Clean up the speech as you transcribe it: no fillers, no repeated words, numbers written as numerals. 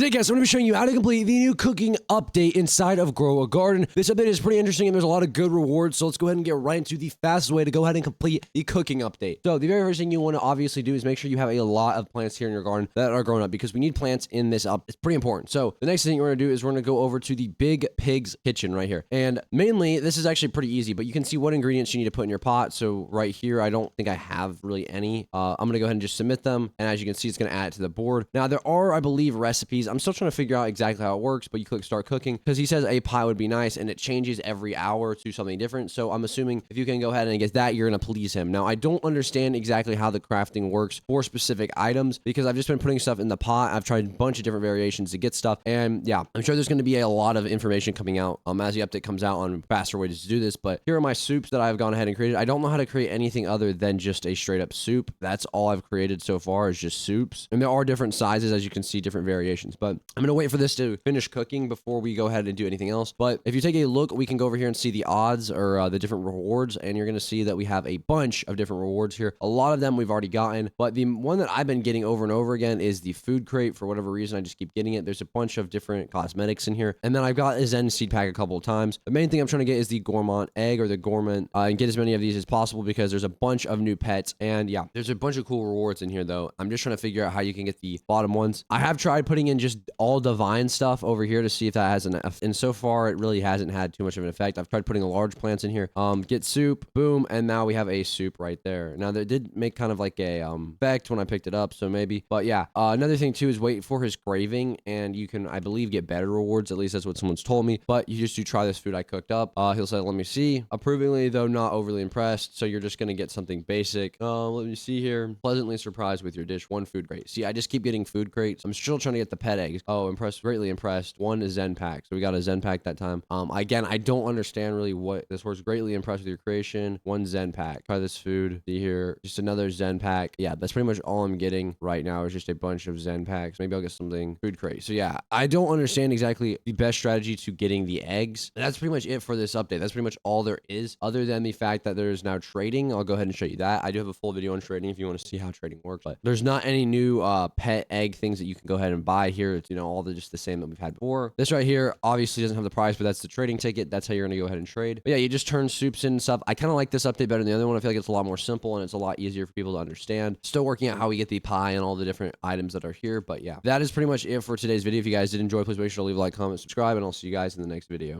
Today, guys, I'm going to be showing you how to complete the new cooking update inside of Grow a Garden. This update is pretty interesting and there's a lot of good rewards, so let's go ahead and get right into the fastest way to go ahead and complete the cooking update. So the very first thing you want to obviously do is make sure you have a lot of plants here in your garden that are growing up, because we need plants in this up. It's pretty important. So the next thing we're going to do is we're going to go over to the Big Pig's kitchen right here. And mainly, this is actually pretty easy, but you can see what ingredients you need to put in your pot. So right here, I don't think I have really any. I'm going to go ahead and just submit them. And as you can see, it's going to add it to the board. Now, there are, I believe, recipes. I'm still trying to figure out exactly how it works, but you click start cooking because he says a pie would be nice and it changes every hour to something different. So I'm assuming if you can go ahead and get that, you're going to please him. Now, I don't understand exactly how the crafting works for specific items because I've just been putting stuff in the pot. I've tried a bunch of different variations to get stuff. And yeah, I'm sure there's going to be a lot of information coming out as the update comes out on faster ways to do this. But here are my soups that I've gone ahead and created. I don't know how to create anything other than just a straight up soup. That's all I've created so far is just soups. And there are different sizes, as you can see, different variations. But I'm going to wait for this to finish cooking before we go ahead and do anything else. But if you take a look, we can go over here and see the odds or the different rewards, and you're going to see that we have a bunch of different rewards here. A lot of them we've already gotten, but the one that I've been getting over and over again is the food crate. For whatever reason, I just keep getting it. There's a bunch of different cosmetics in here, and then I've got a Zen seed pack a couple of times. The main thing I'm trying to get is the gourmand egg or the gourmand, and get as many of these as possible because there's a bunch of new pets, and yeah, there's a bunch of cool rewards in here though. I'm just trying to figure out how you can get the bottom ones. I have tried putting in just all divine stuff over here to see if that has an effect, and so far it really hasn't had too much of an effect. I've tried putting large plants in here. Get soup, boom, and now we have a soup right there. Now that did make kind of like a effect when I picked it up, so maybe. But yeah, another thing too is wait for his craving, and you can, I believe, get better rewards. At least that's what someone's told me. But you just do try this food I cooked up. He'll say, let me see. Approvingly, though not overly impressed. So you're just gonna get something basic. Let me see here. Pleasantly surprised with your dish. One food crate. See, I just keep getting food crates. I'm still trying to get the pet eggs. Oh, impressed, greatly impressed. One is Zen pack. So we got a Zen pack that time. Again, I don't understand really what this was. Greatly impressed with your creation. One Zen pack. Try this food. See here. Just another Zen pack. Yeah, that's pretty much all I'm getting right now is just a bunch of Zen packs. Maybe I'll get something food crate. So yeah, I don't understand exactly the best strategy to getting the eggs. That's pretty much it for this update. That's pretty much all there is, other than the fact that there's now trading. I'll go ahead and show you that. I do have a full video on trading if you want to see how trading works, but there's not any new pet egg things that you can go ahead and buy here. It's, you know, all just the same that we've had before. This right here obviously doesn't have the price, but that's the trading ticket. That's how you're going to go ahead and trade. But yeah, you just turn soups in and stuff. I kind of like this update better than the other one. I feel like it's a lot more simple and it's a lot easier for people to understand. Still working out how we get the pie and all the different items that are here. But yeah, that is pretty much it for today's video. If you guys did enjoy, please make sure to leave a like, comment, subscribe, and I'll see you guys in the next video.